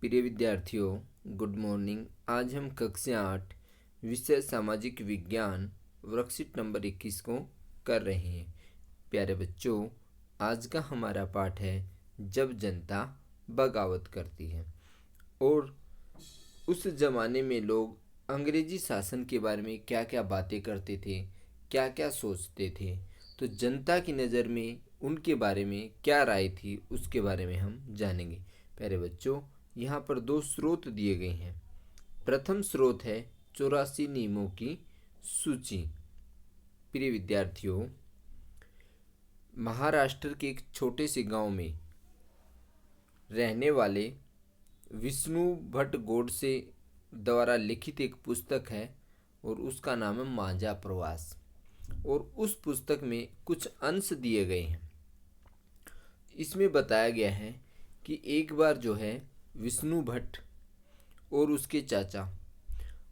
प्रिय विद्यार्थियों, good morning. आज हम कक्षा 8 विषय सामाजिक विज्ञान वर्कशीट नंबर 21 को कर रहे हैं। प्यारे बच्चों, आज का हमारा पाठ है जब जनता बगावत करती है। और उस ज़माने में लोग अंग्रेजी शासन के बारे में क्या क्या बातें करते थे, क्या क्या सोचते थे। तो जनता की नज़र में उनके बारे में क्या राय थी, उसके बारे में हम जानेंगे। प्यारे बच्चों, यहाँ पर दो स्रोत दिए गए हैं। प्रथम स्रोत है 84 नियमों की सूची। प्रिय विद्यार्थियों, महाराष्ट्र के एक छोटे से गांव में रहने वाले विष्णु भट्ट गोडसे द्वारा लिखित एक पुस्तक है और उसका नाम है मांझा प्रवास। और उस पुस्तक में कुछ अंश दिए गए हैं। इसमें बताया गया है कि एक बार जो है विष्णु भट्ट और उसके चाचा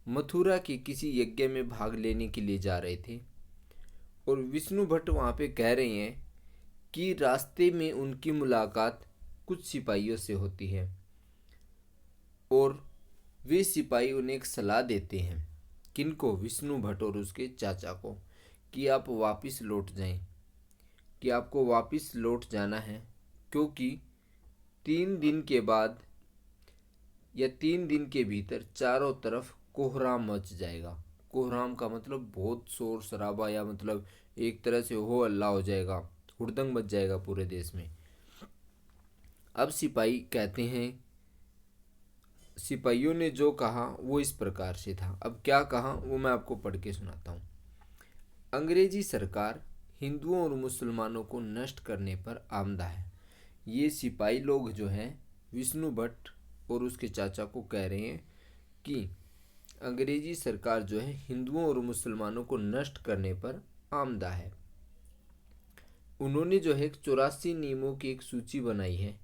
मथुरा के किसी यज्ञ में भाग लेने के लिए जा रहे थे। और विष्णु भट्ट वहाँ पे कह रहे हैं कि रास्ते में उनकी मुलाकात कुछ सिपाहियों से होती है और वे सिपाही उन्हें एक सलाह देते हैं। किनको? विष्णु भट्ट और उसके चाचा को, कि आप वापस लौट जाएं, कि आपको वापस लौट जाना है, क्योंकि 3 दिन के बाद या 3 दिन के भीतर चारों तरफ कोहराम मच जाएगा। कोहराम का मतलब बहुत शोर शराबा, या मतलब एक तरह से हो हल्ला हो जाएगा, हुड़दंग मच जाएगा पूरे देश में। अब सिपाही कहते हैं, सिपाहियों ने जो कहा वो इस प्रकार से था। अब क्या कहा वो मैं आपको पढ़ के सुनाता हूँ। अंग्रेजी सरकार हिंदुओं और मुसलमानों को नष्ट करने पर आमदा है। ये सिपाही लोग जो हैं विष्णु भट्ट और उसके चाचा को कह रहे हैं कि अंग्रेजी सरकार जो है हिंदुओं और मुसलमानों को नष्ट करने पर आमदा है। उन्होंने जो है 84 नियमों की एक सूची बनाई है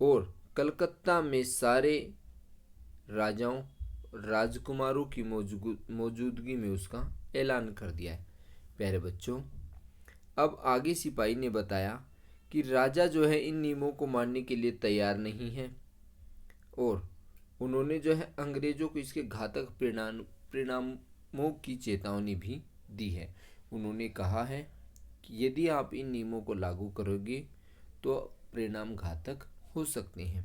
और कलकत्ता में सारे राजाओं राजकुमारों की मौजूदगी में उसका ऐलान कर दिया है। प्यारे बच्चों, अब आगे सिपाही ने बताया कि राजा जो है इन नियमों को मानने के लिए तैयार नहीं है और उन्होंने जो है अंग्रेजों को इसके घातक परिणामों की चेतावनी भी दी है। उन्होंने कहा है कि यदि आप इन नियमों को लागू करोगे तो परिणाम घातक हो सकते हैं।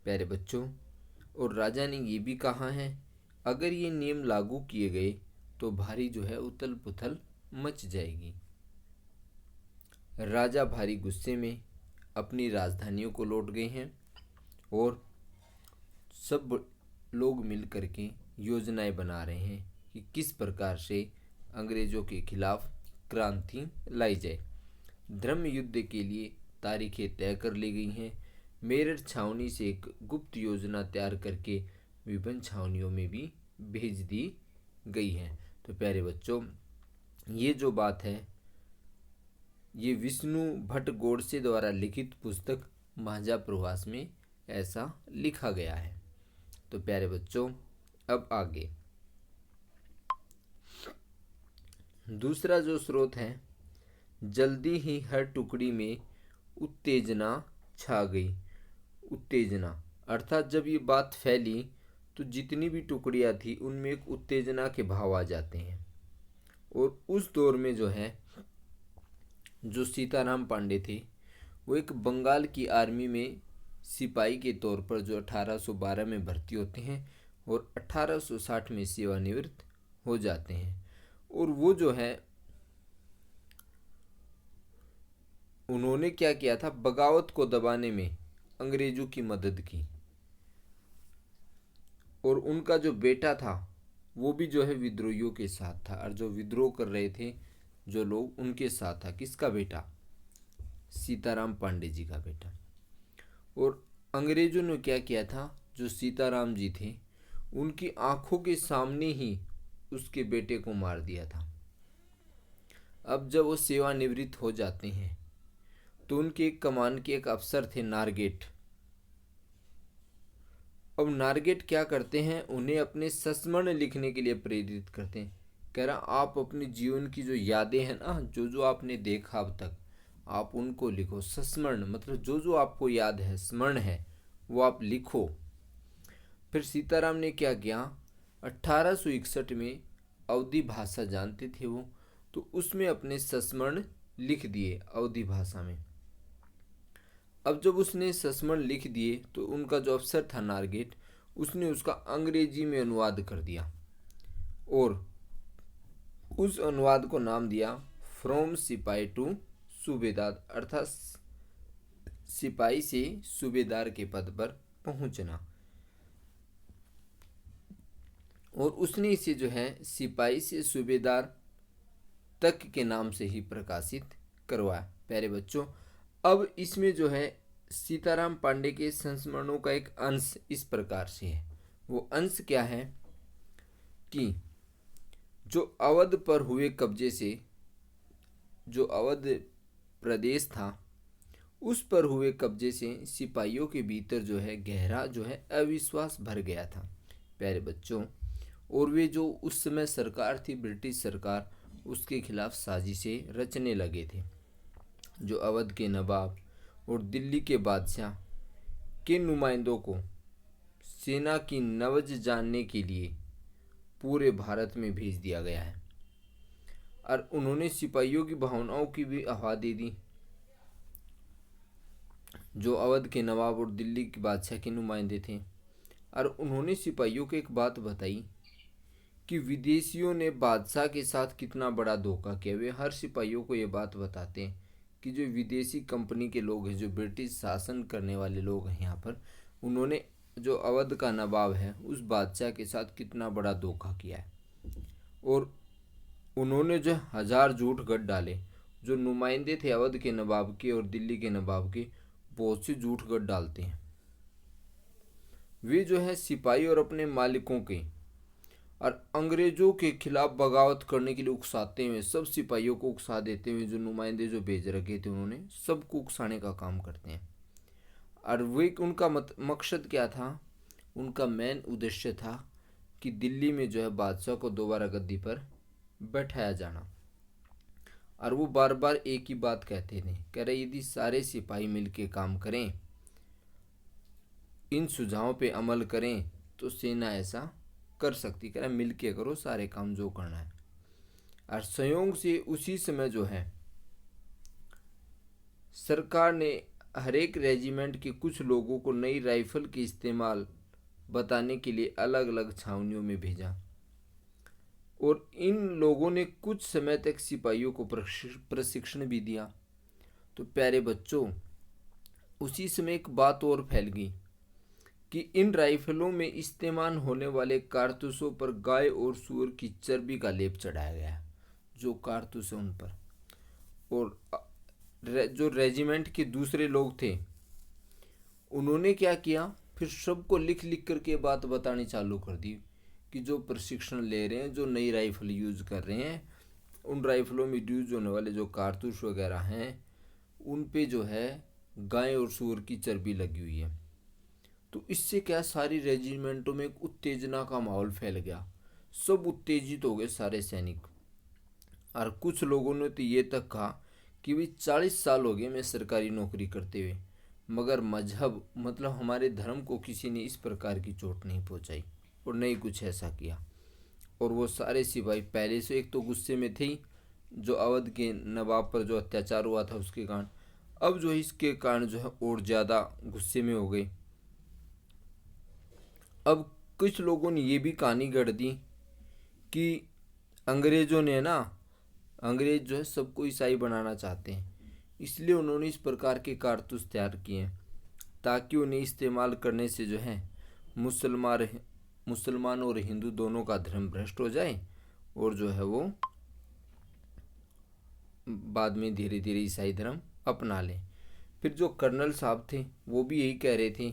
प्यारे बच्चों, और राजा ने ये भी कहा है अगर ये नियम लागू किए गए तो भारी जो है उथल पुथल मच जाएगी। राजा भारी गुस्से में अपनी राजधानियों को लौट गए हैं और सब लोग मिल करके योजनाएं बना रहे हैं कि किस प्रकार से अंग्रेजों के खिलाफ क्रांति लाई जाए। धर्म युद्ध के लिए तारीखें तय कर ली गई हैं। मेरठ छावनी से एक गुप्त योजना तैयार करके विभिन्न छावनियों में भी भेज दी गई है। तो प्यारे बच्चों, ये जो बात है ये विष्णु भट्ट गोडसे द्वारा लिखित पुस्तक मांझा प्रवास में ऐसा लिखा गया है। तो प्यारे बच्चों, अब आगे दूसरा जो स्रोत है, जल्दी ही हर टुकड़ी में उत्तेजना छा गई। उत्तेजना अर्थात जब ये बात फैली तो जितनी भी टुकड़ियाँ थी उनमें एक उत्तेजना के भाव आ जाते हैं। और उस दौर में जो है जो सीताराम पांडे थे वो एक बंगाल की आर्मी में सिपाही के तौर पर जो 1812 में भर्ती होते हैं और 1860 में सेवानिवृत्त हो जाते हैं। और वो जो है उन्होंने क्या किया था, बगावत को दबाने में अंग्रेजों की मदद की। और उनका जो बेटा था वो भी जो है विद्रोहियों के साथ था, और जो विद्रोह कर रहे थे जो लोग उनके साथ था। किसका बेटा? सीताराम पांडे जी का बेटा। और अंग्रेजों ने क्या किया था, जो सीताराम जी थे उनकी आंखों के सामने ही उसके बेटे को मार दिया था। अब जब वो सेवानिवृत्त हो जाते हैं तो उनके एक कमान के एक अफसर थे नारगेट। अब नारगेट क्या करते हैं, उन्हें अपने संस्मरण लिखने के लिए प्रेरित करते हैं। कह रहा आप अपने जीवन की जो यादें हैं ना, जो जो आपने देखा अब तक, आप उनको लिखो। संस्मरण मतलब जो जो आपको याद है, स्मरण है, वो आप लिखो। फिर सीताराम ने क्या किया, 1861 में अवधी भाषा जानते थे वो, तो उसमें अपने संस्मरण लिख दिए अवधी भाषा में। अब जब उसने संस्मरण लिख दिए तो उनका जो अफसर था नारगेट, उसने उसका अंग्रेजी में अनुवाद कर दिया और उस अनुवाद को नाम दिया फ्रॉम सिपाही टू सूबेदार, अर्थात सिपाही से सूबेदार के पद पर पहुंचना। और उसने इसे जो है सिपाही से सूबेदार तक के नाम से ही प्रकाशित करवाया। प्यारे बच्चों, अब इसमें जो है सीताराम पांडे के संस्मरणों का एक अंश इस प्रकार से है। वो अंश क्या है कि जो अवध पर हुए कब्जे से, जो अवध प्रदेश था उस पर हुए कब्जे से सिपाहियों के भीतर जो है गहरा जो है अविश्वास भर गया था प्यारे बच्चों। और वे जो उस समय सरकार थी ब्रिटिश सरकार, उसके खिलाफ साजिशें रचने लगे थे। जो अवध के नवाब और दिल्ली के बादशाह के नुमाइंदों को सेना की नब्ज जानने के लिए पूरे भारत में भेज दिया गया है और उन्होंने सिपाहियों की भावनाओं की भी आवाज़ दे दी। जो अवध के नवाब और दिल्ली के बादशाह के नुमाइंदे थे, और उन्होंने सिपाहियों को एक बात बताई कि विदेशियों ने बादशाह के साथ कितना बड़ा धोखा किया। वे हर सिपाहियों को ये बात बताते हैं कि जो विदेशी कंपनी के लोग हैं, जो ब्रिटिश शासन करने वाले लोग हैं यहाँ पर, उन्होंने जो अवध का नवाब है उस बादशाह के साथ कितना बड़ा धोखा किया है। और उन्होंने जो 1000 झूठ गढ़ डाले। जो नुमाइंदे थे अवध के नवाब के और दिल्ली के नवाब के, बहुत से झूठ गढ़ डालते हैं। वे जो है सिपाही और अपने मालिकों के और अंग्रेजों के खिलाफ बगावत करने के लिए उकसाते हुए, सब सिपाहियों को उकसा देते हुए, जो नुमाइंदे जो भेज रखे थे उन्होंने सबको उकसाने का काम करते हैं। और वे उनका मकसद क्या था, उनका मेन उद्देश्य था कि दिल्ली में जो है बादशाह को दोबारा गद्दी पर बैठाया जाना। और वो बार बार एक ही बात कहते थे, कह रहे यदि सारे सिपाही मिलके काम करें, इन सुझावों पे अमल करें तो सेना ऐसा कर सकती। कह रहे मिलके करो सारे काम जो करना है। और संयोग से उसी समय जो है सरकार ने हर एक रेजिमेंट के कुछ लोगों को नई राइफल के इस्तेमाल बताने के लिए अलग अलग छावनियों में भेजा। और इन लोगों ने कुछ समय तक सिपाहियों को प्रशिक्षण भी दिया। तो प्यारे बच्चों, उसी समय एक बात और फैल गई कि इन राइफलों में इस्तेमाल होने वाले कारतूसों पर गाय और सूअर की चर्बी का लेप चढ़ाया गया, जो कारतूस है उन पर। और जो रेजिमेंट के दूसरे लोग थे उन्होंने क्या किया, फिर सबको लिख लिख करके बात बतानी चालू कर दी कि जो प्रशिक्षण ले रहे हैं, जो नई राइफल यूज़ कर रहे हैं, उन राइफलों में यूज होने वाले जो कारतूस वगैरह हैं उन पे जो है गाय और सूअर की चर्बी लगी हुई है। तो इससे क्या, सारी रेजिमेंटों में एक उत्तेजना का माहौल फैल गया। सब उत्तेजित हो गए सारे सैनिक। और कुछ लोगों ने तो ये तक कहा कि भाई 40 साल हो गए मैं सरकारी नौकरी करते हुए, मगर मजहब मतलब हमारे धर्म को किसी ने इस प्रकार की चोट नहीं पहुंचाई और नहीं कुछ ऐसा किया। और वो सारे सिपाही पहले से एक तो गुस्से में थे ही, जो अवध के नवाब पर जो अत्याचार हुआ था उसके कारण, अब जो इसके कारण जो है और ज़्यादा गुस्से में हो गए। अब कुछ लोगों ने ये भी कहानी गढ़ दी कि अंग्रेज़ों ने ना, अंग्रेज जो है सबको ईसाई बनाना चाहते हैं, इसलिए उन्होंने इस प्रकार के कारतूस तैयार किए हैं ताकि उन्हें इस्तेमाल करने से जो है मुसलमान और हिंदू दोनों का धर्म भ्रष्ट हो जाए और जो है वो बाद में धीरे धीरे ईसाई धर्म अपना लें। फिर जो कर्नल साहब थे वो भी यही कह रहे थे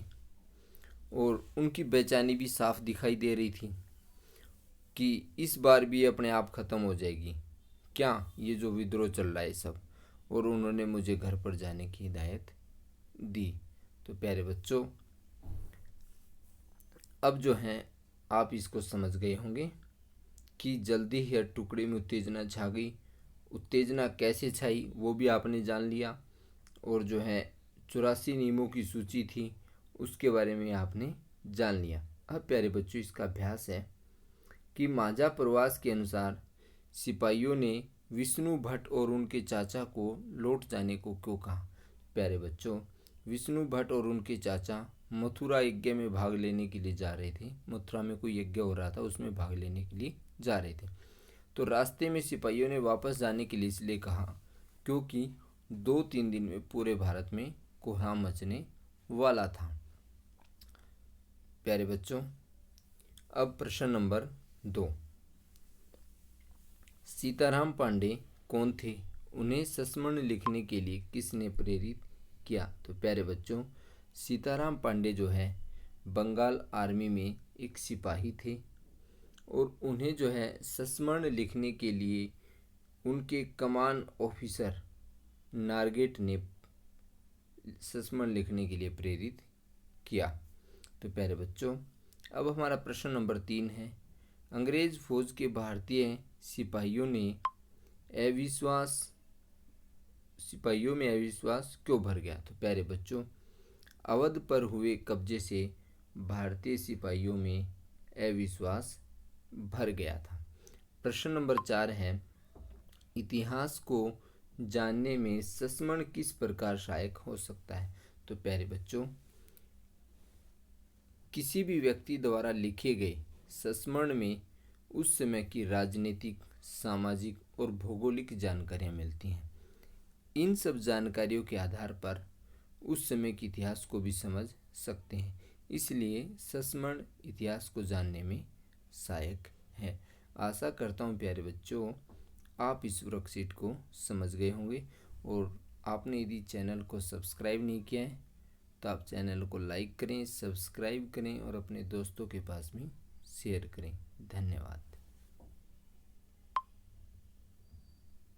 और उनकी बेचैनी भी साफ दिखाई दे रही थी कि इस बार भी अपने आप ख़त्म हो जाएगी क्या, ये जो विद्रोह चल रहा है सब। और उन्होंने मुझे घर पर जाने की हिदायत दी। तो प्यारे बच्चों, अब जो हैं आप इसको समझ गए होंगे कि जल्दी ही हर टुकड़े में उत्तेजना छा गई। उत्तेजना कैसे छाई वो भी आपने जान लिया। और जो है 84 नियमों की सूची थी उसके बारे में आपने जान लिया। अब प्यारे बच्चों इसका अभ्यास है कि मांझा प्रवास के अनुसार सिपाहियों ने विष्णु भट्ट और उनके चाचा को लौट जाने को क्यों कहा। प्यारे बच्चों, विष्णु भट्ट और उनके चाचा मथुरा यज्ञ में भाग लेने के लिए जा रहे थे। मथुरा में कोई यज्ञ हो रहा था, उसमें भाग लेने के लिए जा रहे थे। तो रास्ते में सिपाहियों ने वापस जाने के लिए इसलिए कहा क्योंकि 2-3 दिन में पूरे भारत में कोहराम मचने वाला था। प्यारे बच्चों, अब प्रश्न नंबर 2। सीताराम पांडे कौन थे? उन्हें संस्मरण लिखने के लिए किसने प्रेरित किया? तो प्यारे बच्चों, सीताराम पांडे जो है बंगाल आर्मी में एक सिपाही थे और उन्हें जो है संस्मरण लिखने के लिए उनके कमान ऑफिसर नारगेट ने संस्मरण लिखने के लिए प्रेरित किया। तो प्यारे बच्चों, अब हमारा प्रश्न नंबर 3 है। अंग्रेज फौज के भारतीय सिपाहियों में अविश्वास क्यों भर गया? तो प्यारे बच्चों, अवध पर हुए कब्जे से भारतीय सिपाहियों में अविश्वास भर गया था। प्रश्न नंबर 4 है, इतिहास को जानने में संस्मरण किस प्रकार सहायक हो सकता है? तो प्यारे बच्चों, किसी भी व्यक्ति द्वारा लिखे गए संस्मरण में उस समय की राजनीतिक, सामाजिक और भौगोलिक जानकारियाँ मिलती हैं। इन सब जानकारियों के आधार पर उस समय के इतिहास को भी समझ सकते हैं। इसलिए संस्मरण इतिहास को जानने में सहायक है। आशा करता हूँ प्यारे बच्चों आप इस वर्कशीट को समझ गए होंगे, और आपने यदि चैनल को सब्सक्राइब नहीं किया है तो आप चैनल को लाइक करें, सब्सक्राइब करें और अपने दोस्तों के पास भी शेयर करें। धन्यवाद।